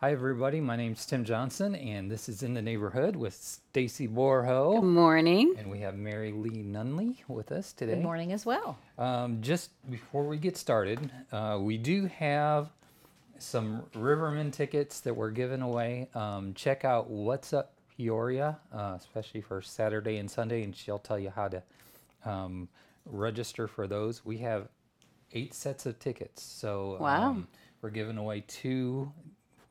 Hi everybody, my name's Tim Johnson and this is In the Neighborhood with Stacy Borho. Good morning. And we have MaryLee Nunley with us today. Good morning as well. Just before we get started, we do have some Riverman tickets that we're giving away. Check out What's Up Peoria, especially for Saturday and Sunday, and she'll tell you how to register for those. We have 8 sets of tickets, so Wow. We're giving away 2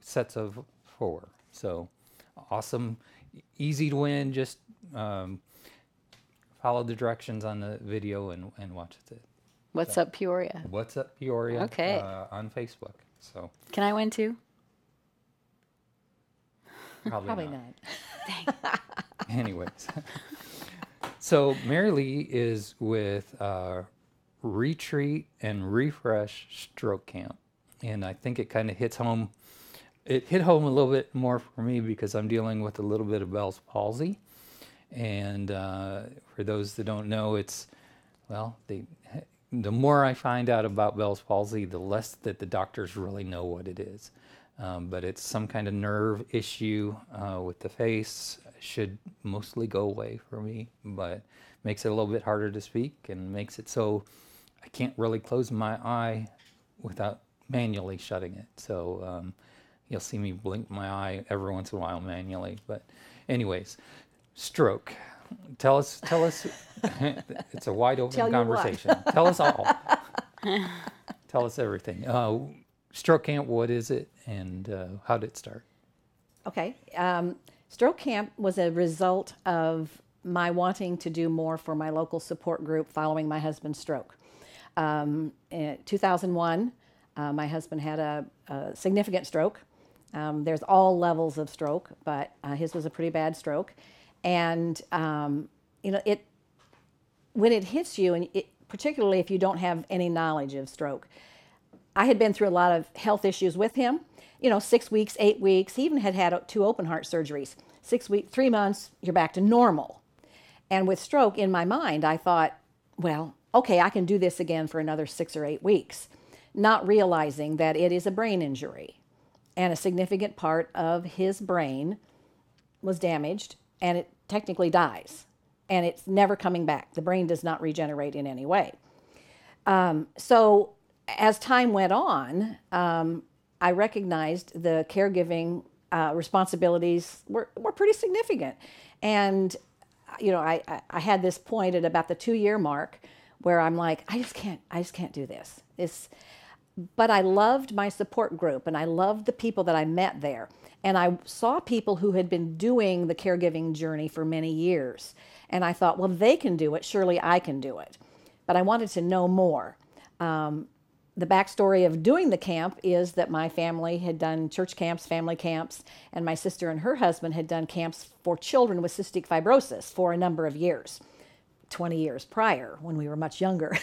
sets of 4. So awesome, easy to win. Just follow the directions on the video and watch it. What's up, Peoria? What's Up Peoria? Okay. On Facebook. So Can I win too? probably not. Not. Anyways, so MaryLee is with Retreat and Refresh Stroke Camp, and I think it kind of hits home. It hit home a little bit more for me because I'm dealing with a little bit of Bell's palsy, and for those that don't know, the more I find out about Bell's palsy, the less that the doctors really know what it is. But it's some kind of nerve issue with the face. Should mostly go away for me, but makes it a little bit harder to speak and makes it so I can't really close my eye without manually shutting it. So you'll see me blink my eye every once in a while manually. But anyways, stroke. Tell us. It's a wide open conversation. Tell us all. Tell us everything. Stroke Camp, what is it, and how did it start? Okay. Stroke Camp was a result of my wanting to do more for my local support group following my husband's stroke. In 2001, my husband had a significant stroke. There's all levels of stroke, but his was a pretty bad stroke. And, when it hits you, and particularly if you don't have any knowledge of stroke, I had been through a lot of health issues with him, 6 weeks, 8 weeks. He even had 2 open heart surgeries. 6 weeks, 3 months, you're back to normal. And with stroke in my mind, I thought, well, okay, I can do this again for another 6 or 8 weeks, not realizing that it is a brain injury. And a significant part of his brain was damaged, and it technically dies. And it's never coming back. The brain does not regenerate in any way. So as time went on, I recognized the caregiving responsibilities were pretty significant. And, I had this point at about the 2-year mark where I'm like, I just can't do this. But I loved my support group, and I loved the people that I met there. And I saw people who had been doing the caregiving journey for many years. And I thought, well, they can do it. Surely I can do it. But I wanted to know more. The backstory of doing the camp is that my family had done church camps, family camps, and my sister and her husband had done camps for children with cystic fibrosis for a number of years, 20 years prior when we were much younger.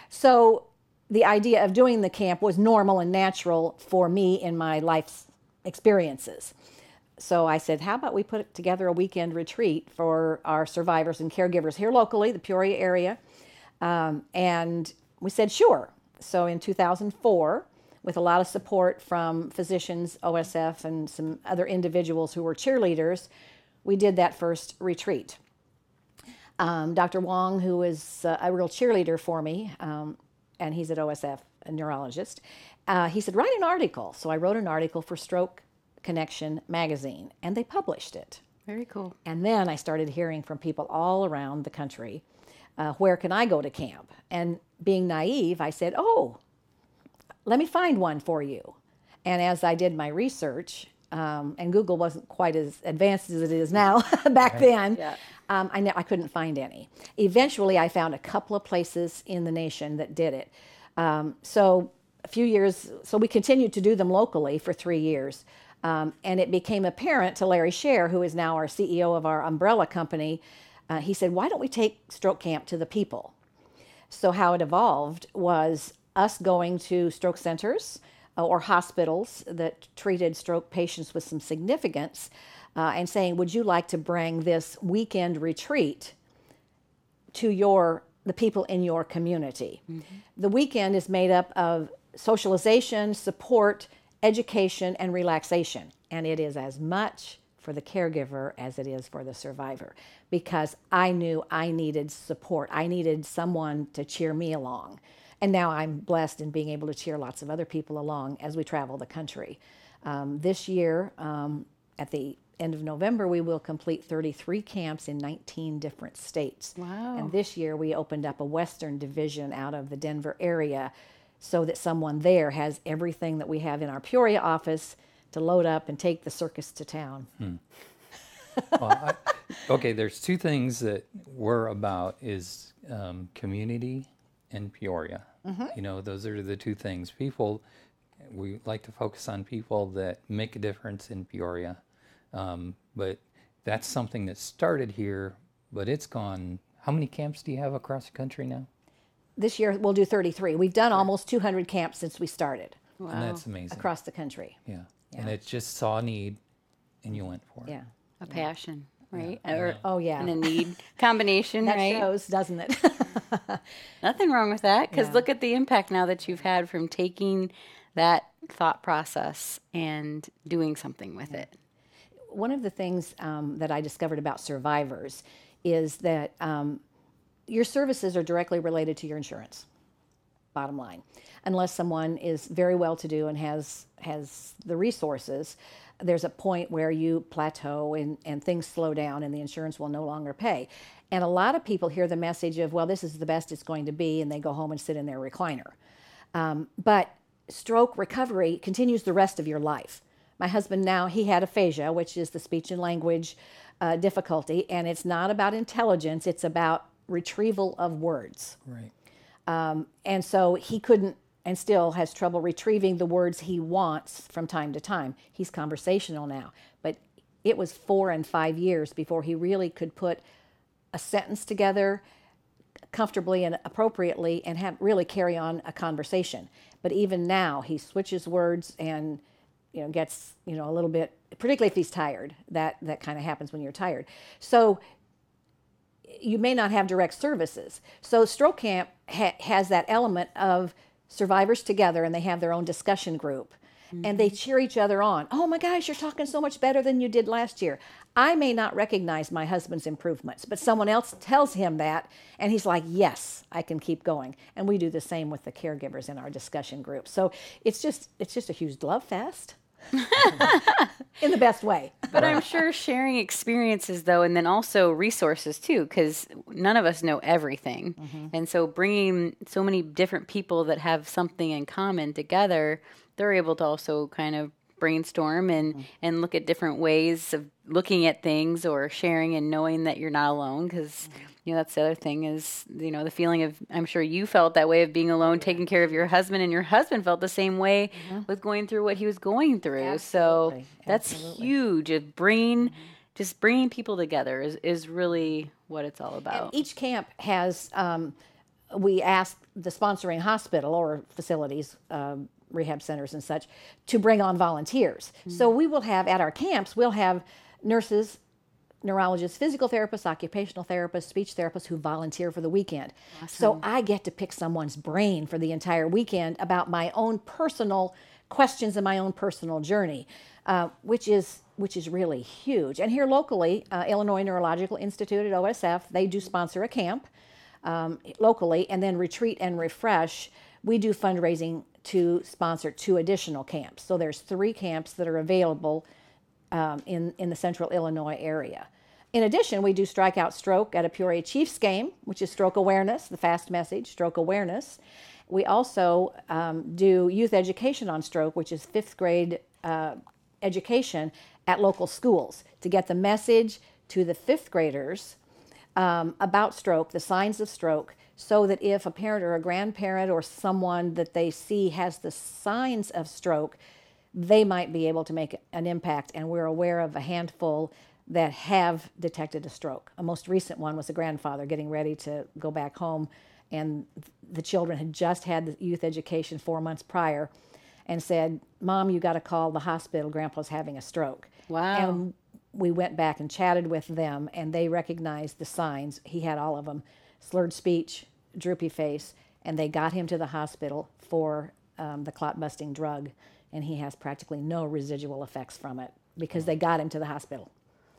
So the idea of doing the camp was normal and natural for me in my life's experiences. So I said, how about we put together a weekend retreat for our survivors and caregivers here locally, the Peoria area. And we said, sure. So in 2004, with a lot of support from physicians, OSF, and some other individuals who were cheerleaders, we did that first retreat. Dr. Wong, who is a real cheerleader for me, and he's at OSF, a neurologist, he said, write an article. So I wrote an article for Stroke Connection magazine, and they published it. Very cool. And then I started hearing from people all around the country, where can I go to camp? And being naive, I said, oh, let me find one for you. And as I did my research, and Google wasn't quite as advanced as it is now back then, Yeah. I couldn't find any. Eventually, I found a couple of places in the nation that did it. So a few years, so we continued to do them locally for 3 years. And it became apparent to Larry Scher, who is now our CEO of our umbrella company, he said, why don't we take Stroke Camp to the people? So how it evolved was us going to stroke centers or hospitals that treated stroke patients with some significance and saying, would you like to bring this weekend retreat to the people in your community? Mm-hmm. The weekend is made up of socialization, support, education, and relaxation. And it is as much for the caregiver as it is for the survivor, because I knew I needed support. I needed someone to cheer me along. And now I'm blessed in being able to cheer lots of other people along as we travel the country. This year, at the end of November, we will complete 33 camps in 19 different states. Wow. And this year we opened up a Western division out of the Denver area so that someone there has everything that we have in our Peoria office to load up and take the circus to town. Well, okay, there's two things that we're about is community and Peoria. You know, those are the two things. People, we like to focus on people that make a difference in Peoria. But that's something that started here, but it's gone. How many camps do you have across the country now? This year we'll do 33. We've done almost 200 camps since we started Wow. And that's amazing. across the country. Yeah. And it just saw a need and you went for it. Yeah. A passion, right? Yeah. Or, Oh, yeah. and a need combination, That right? shows, doesn't it? Nothing wrong with that, because Yeah. look at the impact now that you've had from taking that thought process and doing something with it. One of the things that I discovered about survivors is that your services are directly related to your insurance, bottom line. Unless someone is very well-to-do and has the resources, there's a point where you plateau and things slow down and the insurance will no longer pay. And a lot of people hear the message of, well, this is the best it's going to be, and they go home and sit in their recliner. But stroke recovery continues the rest of your life. My husband now, he had aphasia, which is the speech and language difficulty, and it's not about intelligence, it's about retrieval of words. Right. And so he couldn't, and still has trouble retrieving the words he wants from time to time. He's conversational now, but it was 4 and 5 years before he really could put a sentence together comfortably and appropriately and really carry on a conversation. But even now, he switches words and gets a little bit, particularly if he's tired. That kind of happens when you're tired. So you may not have direct services. So Stroke Camp has that element of survivors together, and they have their own discussion group. And they cheer each other on. Oh my gosh, you're talking so much better than you did last year. I may not recognize my husband's improvements, but someone else tells him that, and he's like, yes, I can keep going. And we do the same with the caregivers in our discussion group. So it's just a huge love fest. In the best way. But I'm sure sharing experiences, though, and then also resources, too, because none of us know everything. And so bringing so many different people that have something in common together, they're able to also kind of brainstorm and look at different ways of looking at things or sharing and knowing that you're not alone, because that's the other thing is, the feeling of, I'm sure you felt that way of being alone, taking care of your husband, and your husband felt the same way with going through what he was going through. Absolutely. So that's huge. Of bringing people together is really what it's all about. And each camp has, we ask the sponsoring hospital or facilities, rehab centers and such, to bring on volunteers. So we will have, at our camps, we'll have nurses, neurologists, physical therapists, occupational therapists, speech therapists who volunteer for the weekend. Awesome. So I get to pick someone's brain for the entire weekend about my own personal questions and my own personal journey, which is really huge. And here locally, Illinois Neurological Institute at OSF, they do sponsor a camp locally, and then Retreat and Refresh, we do fundraising to sponsor 2 additional camps. So there's 3 camps that are available in the central Illinois area. In addition, we do Strike Out Stroke at a Peoria Chiefs game, which is stroke awareness, the fast message, stroke awareness. We also do youth education on stroke, which is 5th grade education at local schools to get the message to the 5th graders about stroke, the signs of stroke, so that if a parent or a grandparent or someone that they see has the signs of stroke, they might be able to make an impact. And we're aware of a handful that have detected a stroke. A most recent one was a grandfather getting ready to go back home, and the children had just had the youth education 4 months prior and said, Mom, you got to call the hospital, Grandpa's having a stroke. Wow. And we went back and chatted with them, and they recognized the signs. He had all of them: slurred speech, droopy face, and they got him to the hospital for the clot busting drug, and he has practically no residual effects from it because they got him to the hospital.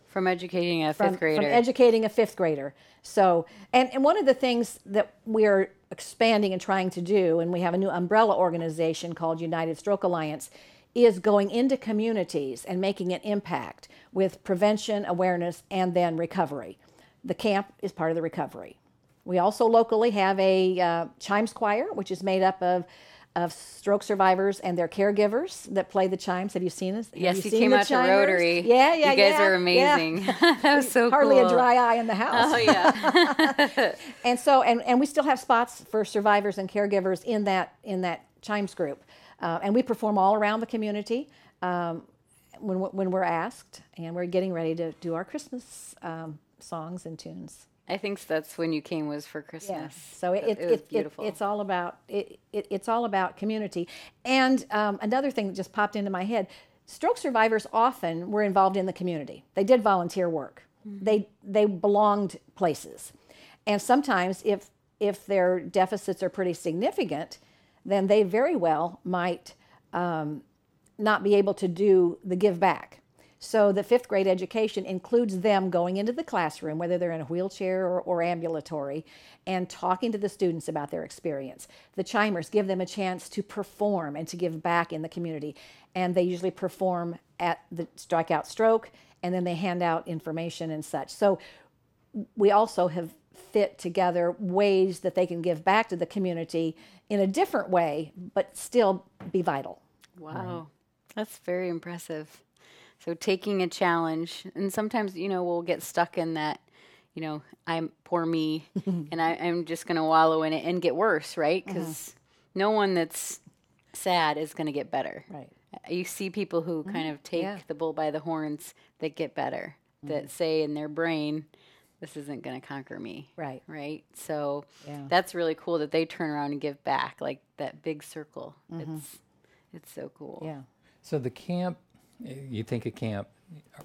From educating a fifth grader. From educating a fifth grader. So, and one of the things that we're expanding and trying to do, and we have a new umbrella organization called United Stroke Alliance, is going into communities and making an impact with prevention, awareness, and then recovery. The camp is part of the recovery. We also locally have a chimes choir, which is made up of stroke survivors and their caregivers that play the chimes. Have you seen us? Yes, you came out to Rotary. Yeah. You guys are amazing. Yeah. That was so Hardly cool. a dry eye in the house. Oh, yeah. And so, and we still have spots for survivors and caregivers in that chimes group. And we perform all around the community when we're asked, and we're getting ready to do our Christmas songs and tunes. I think that's when you came was for Christmas. Yeah. So it was beautiful. it's all about it's all about community. And another thing that just popped into my head: stroke survivors often were involved in the community. They did volunteer work. Mm-hmm. They belonged places, and sometimes if their deficits are pretty significant, then they very well might not be able to do the give back. So the fifth grade education includes them going into the classroom, whether they're in a wheelchair or ambulatory, and talking to the students about their experience. The chimers give them a chance to perform and to give back in the community. And they usually perform at the Strikeout Stroke, and then they hand out information and such. So we also have fit together ways that they can give back to the community in a different way, but still be vital. Wow. That's very impressive. So taking a challenge, and sometimes, we'll get stuck in that, I'm poor me, and I'm just going to wallow in it and get worse, right? Because no one that's sad is going to get better. Right. You see people who kind of take the bull by the horns that get better, that say in their brain, this isn't going to conquer me. Right. Right. So that's really cool that they turn around and give back, like that big circle. It's so cool. Yeah. So the camp, you think of camp,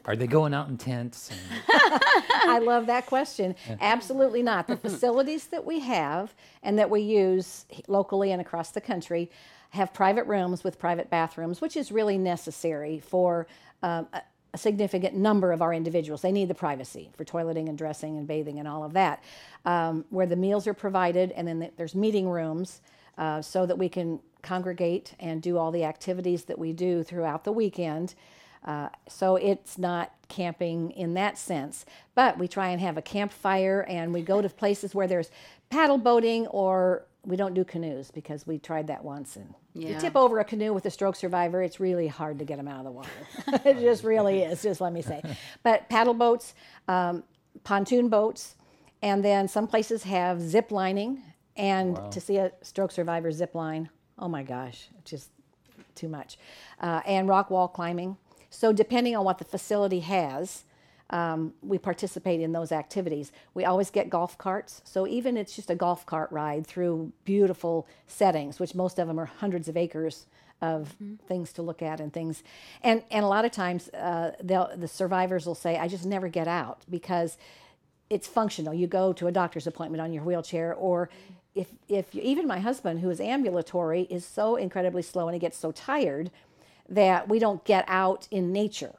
are they going out in tents? I love that question. Absolutely not. The facilities that we have and that we use locally and across the country have private rooms with private bathrooms, which is really necessary for a significant number of our individuals. They need the privacy for toileting and dressing and bathing and all of that, where the meals are provided, and then there's meeting rooms so that we can congregate and do all the activities that we do throughout the weekend. So it's not camping in that sense, but we try and have a campfire, and we go to places where there's paddle boating, or we don't do canoes because we tried that once, and you tip over a canoe with a stroke survivor, it's really hard to get them out of the water. It just really is, just let me say. But paddle boats, pontoon boats, and then some places have zip lining, and to see a stroke survivor zip line, oh my gosh, just too much. And rock wall climbing. So depending on what the facility has, we participate in those activities. We always get golf carts. So even it's just a golf cart ride through beautiful settings, which most of them are hundreds of acres of things to look at and things. And a lot of times the survivors will say, I just never get out because it's functional. You go to a doctor's appointment on your wheelchair, or if even my husband, who is ambulatory, is so incredibly slow and he gets so tired that we don't get out in nature.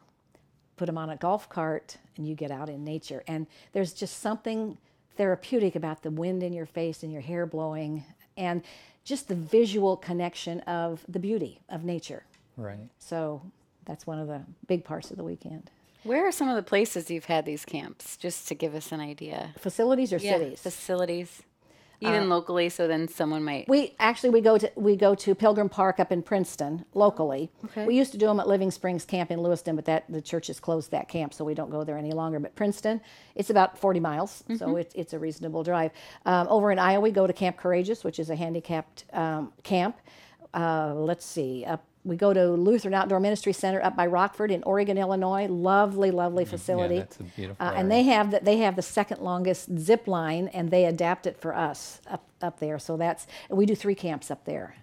Put him on a golf cart and you get out in nature. And there's just something therapeutic about the wind in your face and your hair blowing and just the visual connection of the beauty of nature. Right. So that's one of the big parts of the weekend. Where are some of the places you've had these camps, just to give us an idea? Facilities or cities? Facilities. Even locally, so then someone might. We go to Pilgrim Park up in Princeton locally. Okay. We used to do them at Living Springs Camp in Lewiston, but the church has closed that camp, so we don't go there any longer. But Princeton, it's about 40 miles, so it's a reasonable drive. Over in Iowa, we go to Camp Courageous, which is a handicapped camp. We go to Lutheran Outdoor Ministry Center up by Rockford in Oregon, Illinois. Lovely, lovely facility. Yeah, that's a beautiful area. And they have the second longest zip line, and they adapt it for us up there. So we do 3 camps up there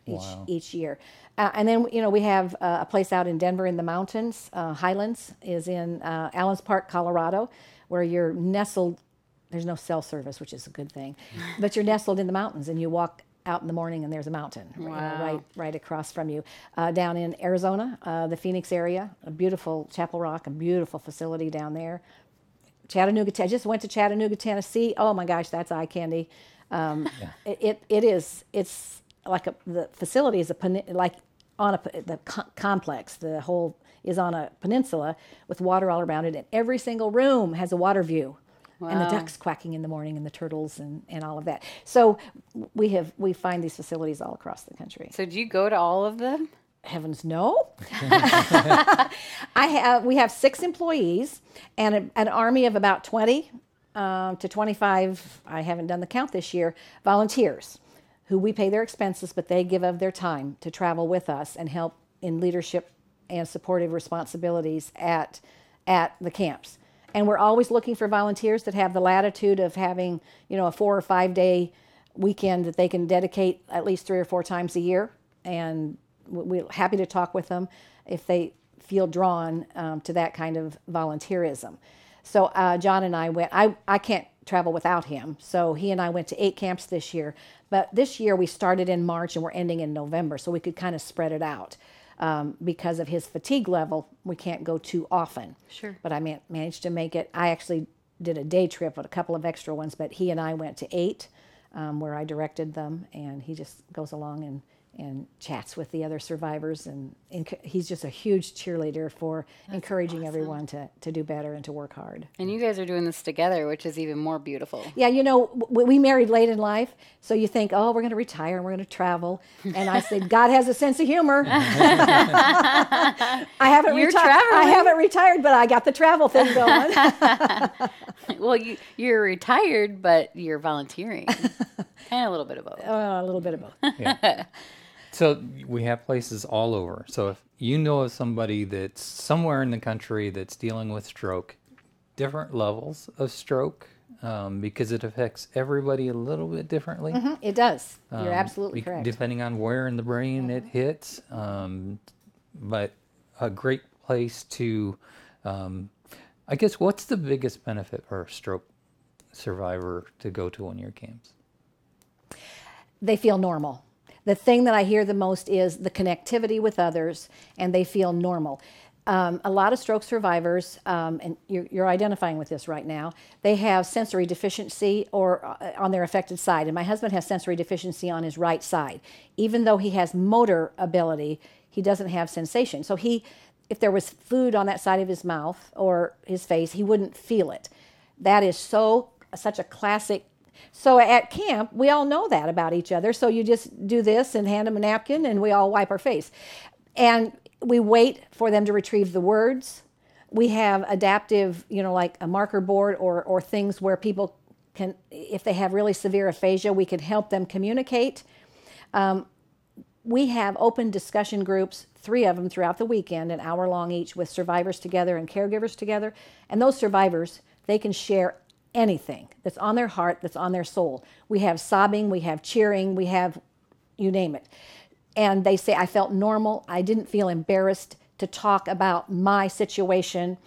each year. And then we have a place out in Denver in the mountains. Highlands is in Allens Park, Colorado, where you're nestled. There's no cell service, which is a good thing, but you're nestled in the mountains, and you walk out in the morning and there's a mountain Wow. right across from you. Down in Arizona, the Phoenix area, a beautiful Chapel Rock, a beautiful facility down there. Chattanooga, I just went to Chattanooga, Tennessee. Oh my gosh, that's eye candy. It's like the facility is like on the complex. The whole is on a peninsula with water all around it, and every single room has a water view. And the Wow. ducks quacking in the morning and the turtles and all of that. So we find these facilities all across the country. So do you go to all of them? Heavens no. We have 6 employees and an army of about 20 to 25, I haven't done the count this year, volunteers who we pay their expenses, but they give of their time to travel with us and help in leadership and supportive responsibilities at the camps. And we're always looking for volunteers that have the latitude of having, a 4 or 5 day weekend that they can dedicate at least 3 or 4 times a year. And we're happy to talk with them if they feel drawn to that kind of volunteerism. So John and I went, I can't travel without him. So he and I went to 8 camps this year. But this year we started in March and we're ending in November. So we could kind of spread it out. Because of his fatigue level, we can't go too often. Sure. But I managed to make it. I actually did a day trip with a couple of extra ones, but he and I went to 8 where I directed them, and he just goes along and chats with the other survivors, and he's just a huge cheerleader for encouraging everyone to do better and to work hard. And you guys are doing this together, which is even more beautiful. Yeah, we married late in life, so you think, oh, we're going to retire and we're going to travel. And I said, God has a sense of humor. I haven't retired, but I got the travel thing going. Well, you're retired, but you're volunteering. And a little bit of both. A little bit of both. Yeah. So we have places all over. So if you know of somebody that's somewhere in the country that's dealing with stroke, different levels of stroke, because it affects everybody a little bit differently. Mm-hmm, it does. You're absolutely correct. Depending on where in the brain it hits. But a great place to, I guess, what's the biggest benefit for a stroke survivor to go to one of your camps? They feel normal. The thing that I hear the most is the connectivity with others, and they feel normal. A lot of stroke survivors, and you're identifying with this right now, they have sensory deficiency or on their affected side. And my husband has sensory deficiency on his right side. Even though he has motor ability, he doesn't have sensation. So if there was food on that side of his mouth or his face, he wouldn't feel it. That is such a classic. So at camp, we all know that about each other. So you just do this and hand them a napkin and we all wipe our face. And we wait for them to retrieve the words. We have adaptive, like a marker board or things where people can, if they have really severe aphasia, we can help them communicate. We have open discussion groups, 3 of them throughout the weekend, an hour long each, with survivors together and caregivers together. And those survivors, they can share anything that's on their heart, that's on their soul. We have sobbing, we have cheering, we have you name it. And they say, I felt normal. I didn't feel embarrassed to talk about my situation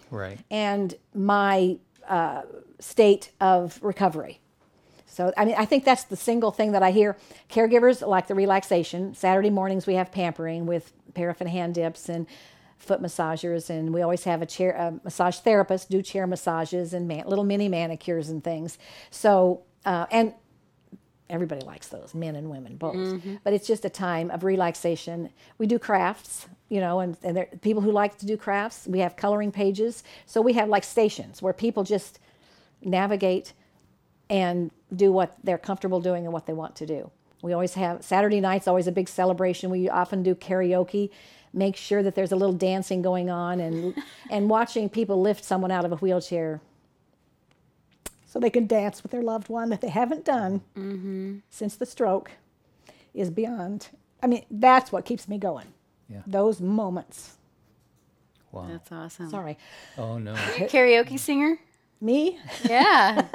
and my state of recovery. So, I think that's the single thing that I hear. Caregivers like the relaxation. Saturday mornings we have pampering with paraffin hand dips and foot massagers, and we always have a massage therapist do chair massages and little mini manicures and things. So, and everybody likes those, men and women both. Mm-hmm. But it's just a time of relaxation. We do crafts, and there are people who like to do crafts. We have coloring pages. So we have like stations where people just navigate and do what they're comfortable doing and what they want to do. We always have, Saturday night's always a big celebration. We often do karaoke, make sure that there's a little dancing going on and watching people lift someone out of a wheelchair so they can dance with their loved one that they haven't done since the stroke is beyond. That's what keeps me going. Yeah. Those moments. Wow. That's awesome. Sorry. Oh, no. Are you a karaoke singer? Me? Yeah.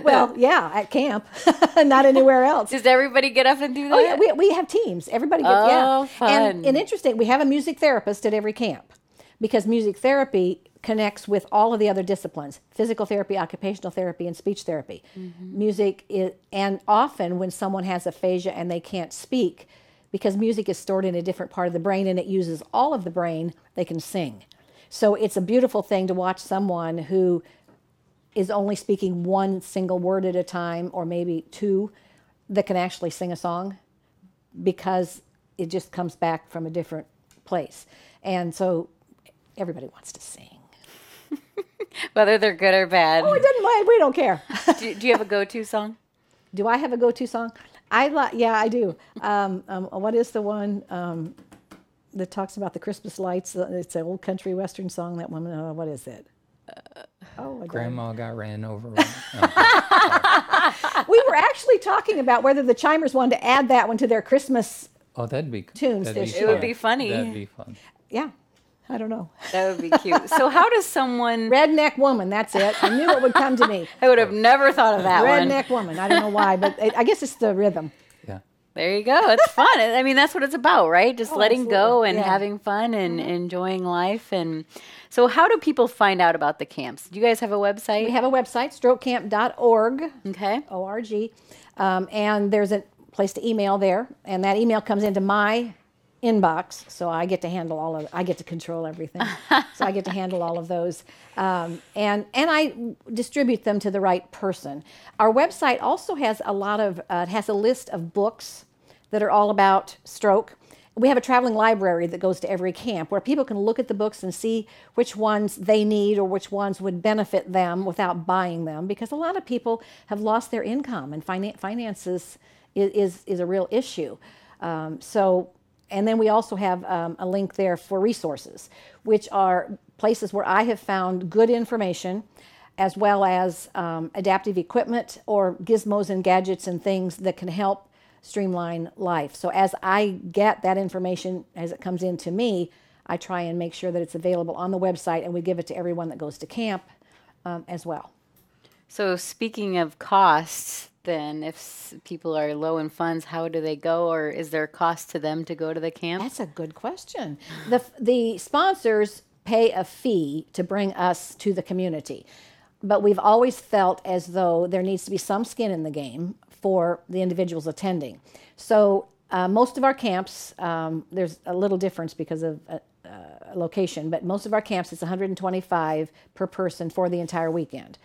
Well, yeah, at camp, not anywhere else. Does everybody get up and do that? Oh, yeah, we have teams. Everybody gets, fun. And interesting, we have a music therapist at every camp because music therapy connects with all of the other disciplines: physical therapy, occupational therapy, and speech therapy. Music is, and often when someone has aphasia and they can't speak, because music is stored in a different part of the brain and it uses all of the brain, they can sing. So it's a beautiful thing to watch someone who is only speaking one single word at a time, or maybe two, that can actually sing a song, because it just comes back from a different place. And so everybody wants to sing. Whether they're good or bad. Oh, it doesn't mind. We don't care. Do you have a go-to song? Do I have a go-to song? Yeah, I do. What is the one that talks about the Christmas lights? It's an old country western song. That one. What is it? Grandma got ran over. We were actually talking about whether the Chimers wanted to add that one to their Christmas. Oh, that'd be tunes that'd this be year. It would be funny. That'd be fun. Yeah, I don't know. That would be cute. So how does someone... Redneck Woman, that's it. I knew it would come to me. I would have never thought of that one. Redneck Woman. I don't know why, but I guess it's the rhythm. Yeah. There you go. It's fun. I mean, that's what it's about, right? Just letting go absolutely. and Yeah. having fun and enjoying life. And so how do people find out about the camps? Do you guys have a website? We have a website, strokecamp.org, Okay. O-R-G, and there's a place to email there, and that email comes into my inbox, so I get to handle I get to control everything. So I get to handle all of those, and I distribute them to the right person. Our website also has it has a list of books that are all about stroke. We have a traveling library that goes to every camp where people can look at the books and see which ones they need or which ones would benefit them without buying them, because a lot of people have lost their income, and finances is a real issue. And then we also have a link there for resources, which are places where I have found good information, as well as adaptive equipment or gizmos and gadgets and things that can help streamline life. So as I get that information, as it comes in to me, I try and make sure that it's available on the website, and we give it to everyone that goes to camp as well. So speaking of costs, then if people are low in funds, how do they go, or is there a cost to them to go to the camp? That's a good question. The sponsors pay a fee to bring us to the community, but we've always felt as though there needs to be some skin in the game for the individuals attending. So most of our camps, there's a little difference because of location, but most of our camps it's $125 per person for the entire weekend.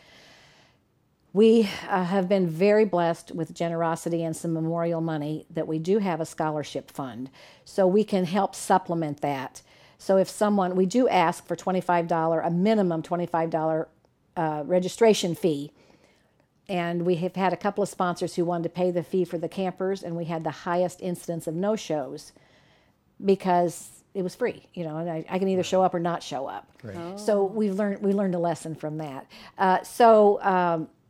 We have been very blessed with generosity and some memorial money that we do have a scholarship fund, so we can help supplement that. So if we do ask for a minimum $25 registration fee, and we have had a couple of sponsors who wanted to pay the fee for the campers, and we had the highest incidence of no-shows because it was free, and I can either show up or not show up. Right. Oh. So we learned a lesson from that.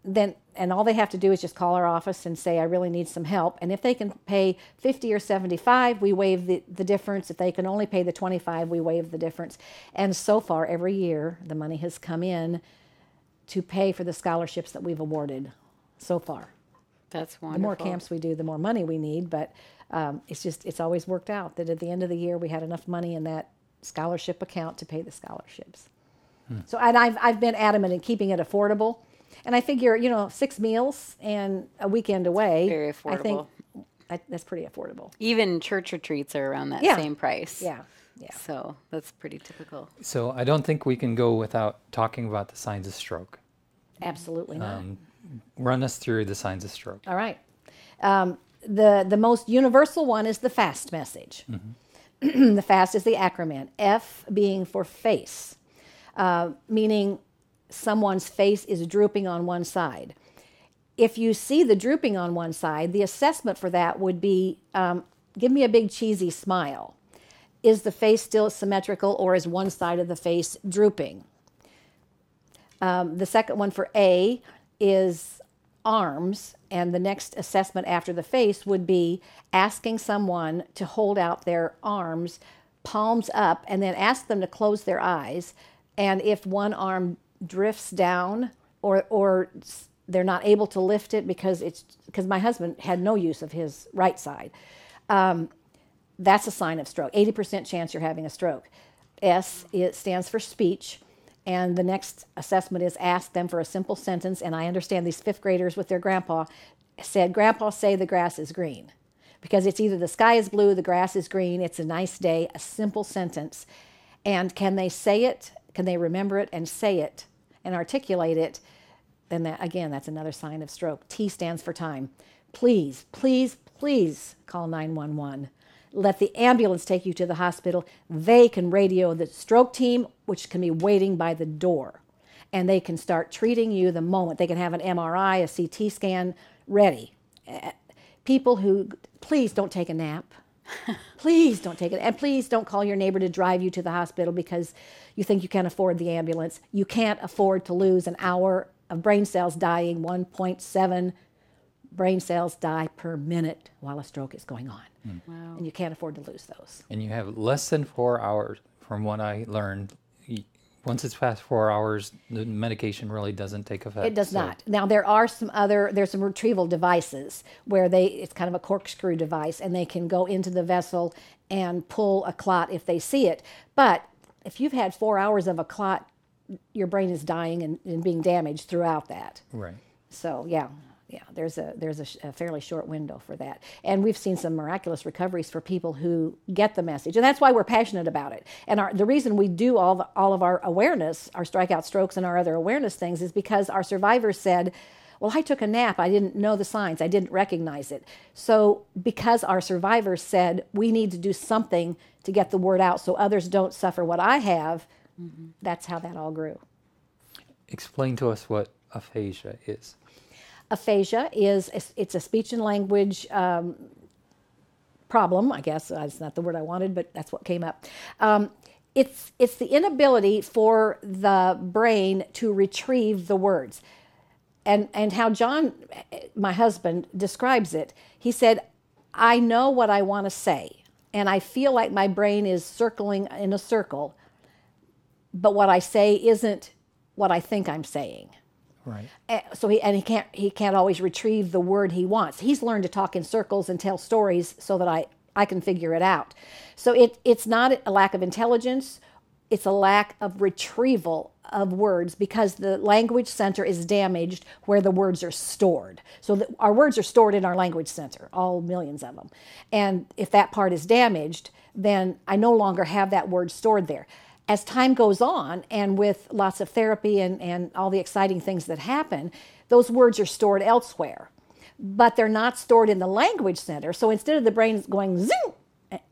Then all they have to do is just call our office and say, I really need some help. And if they can pay $50 or $75, we waive the difference. If they can only pay the $25, we waive the difference. And so far, every year, the money has come in to pay for the scholarships that we've awarded so far. That's wonderful. The more camps we do, the more money we need. But it's always worked out that at the end of the year, we had enough money in that scholarship account to pay the scholarships. So, and I've been adamant in keeping it affordable. And I figure, 6 meals and a weekend away. Very affordable. I think that's pretty affordable. Even church retreats are around that Yeah. same price. Yeah. So that's pretty typical. So I don't think we can go without talking about the signs of stroke. Absolutely not. Run us through the signs of stroke. All right. The most universal one is the FAST message. The FAST is the acronym. F being for face, meaning someone's face is drooping on one side. If you see the drooping on one side, the assessment for that would be, give me a big cheesy smile. Is the face still symmetrical, or is one side of the face drooping? The second one for A is arms, and the next assessment after the face would be asking someone to hold out their arms, palms up, and then ask them to close their eyes. And if one arm drifts down, or they're not able to lift it because my husband had no use of his right side, that's a sign of stroke. 80% chance you're having a stroke. S, it stands for speech, And the next assessment is ask them for a simple sentence. And I understand these fifth graders with their grandpa said, "Grandpa, say the grass is green." Because it's either the sky is blue, the grass is green, it's a nice day, a simple sentence. And can they say it? Can they remember it and say it and articulate it? Then that, again, that's another sign of stroke. T stands for time. Please, please, please call 911. Let the ambulance take you to the hospital. They can radio the stroke team, which can be waiting by the door. And they can start treating you the moment. They can have an MRI, a CT scan ready. People who, please don't take a nap. Please don't take it. And please don't call your neighbor to drive you to the hospital because you think you can't afford the ambulance. You can't afford to lose an hour of brain cells dying. 1.7 brain cells die per minute while a stroke is going on. Wow. And you can't afford to lose those. And you have less than 4 hours, from what I learned. Once it's past 4 hours, the medication really doesn't take effect. It does not. Now there's some retrieval devices where it's kind of a corkscrew device, and they can go into the vessel and pull a clot if they see it. But if you've had 4 hours of a clot, your brain is dying and being damaged throughout that. Right. So yeah, there's a fairly short window for that. And we've seen some miraculous recoveries for people who get the message. And that's why we're passionate about it. And the reason we do all of our awareness, our strikeout strokes and our other awareness things, is because our survivors said, well, I took a nap. I didn't know the signs. I didn't recognize it. So because our survivors said, we need to do something to get the word out so others don't suffer what I have, that's how that all grew. Explain to us what aphasia is. Aphasia it's a speech and language problem, I guess. That's not the word I wanted, but that's what came up. It's the inability for the brain to retrieve the words. And how John, my husband, describes it, he said, I know what I want to say, and I feel like my brain is circling in a circle, but what I say isn't what I think I'm saying. Right. So he can't always retrieve the word he wants. He's learned to talk in circles and tell stories so that I can figure it out. So it's not a lack of intelligence, it's a lack of retrieval of words because the language center is damaged where the words are stored. So our words are stored in our language center, all millions of them. And if that part is damaged, then I no longer have that word stored there. As time goes on, and with lots of therapy and all the exciting things that happen, those words are stored elsewhere. But they're not stored in the language center. So instead of the brain going zoom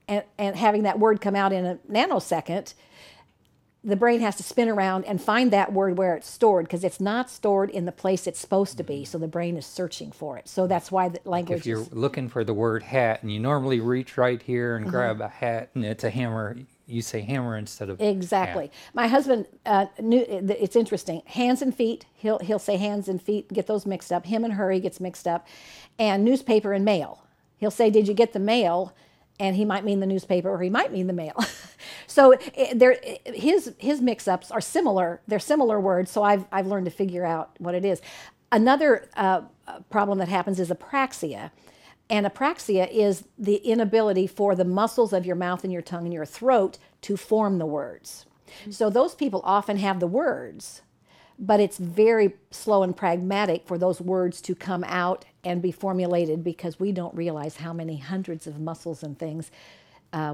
and having that word come out in a nanosecond, the brain has to spin around and find that word where it's stored because it's not stored in the place it's supposed to be. So the brain is searching for it. So that's why the language If you're looking for the word hat and you normally reach right here and grab a hat and it's a hammer, you say hammer instead of exactly. hat. My husband knew it's interesting. Hands and feet. He'll say hands and feet, get those mixed up. Him and her, he gets mixed up. And newspaper and mail. He'll say, "Did you get the mail?" And he might mean the newspaper or he might mean the mail. So his mix-ups are similar. They're similar words. So I've learned to figure out what it is. Another problem that happens is apraxia. And apraxia is the inability for the muscles of your mouth and your tongue and your throat to form the words. So those people often have the words, but it's very slow and pragmatic for those words to come out and be formulated because we don't realize how many hundreds of muscles and things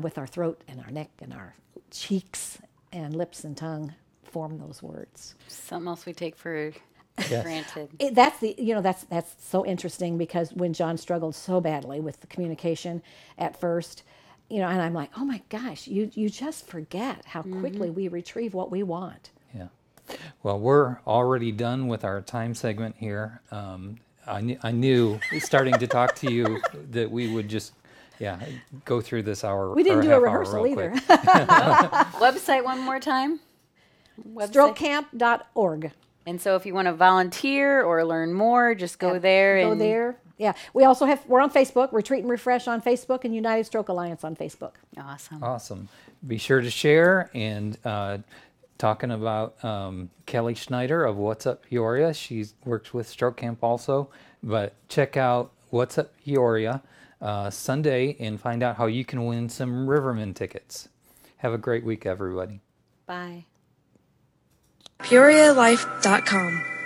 with our throat and our neck and our cheeks and lips and tongue form those words. Something else we take for granted. That's so interesting because when John struggled so badly with the communication at first, and I'm like, oh my gosh, you just forget how quickly we retrieve what we want. Yeah. Well, we're already done with our time segment here. I knew starting to talk to you that we would just go through this hour. We didn't do a rehearsal either. Website one more time. Strokecamp.org. And so if you want to volunteer or learn more, just go there. Go there. Yeah. We're on Facebook, Retreat and Refresh on Facebook, and United Stroke Alliance on Facebook. Awesome. Be sure to share. And talking about Kelly Schneider of What's Up Peoria. She works with Stroke Camp also. But check out What's Up Peoria Sunday and find out how you can win some Riverman tickets. Have a great week, everybody. Bye. PeoriaLife.com.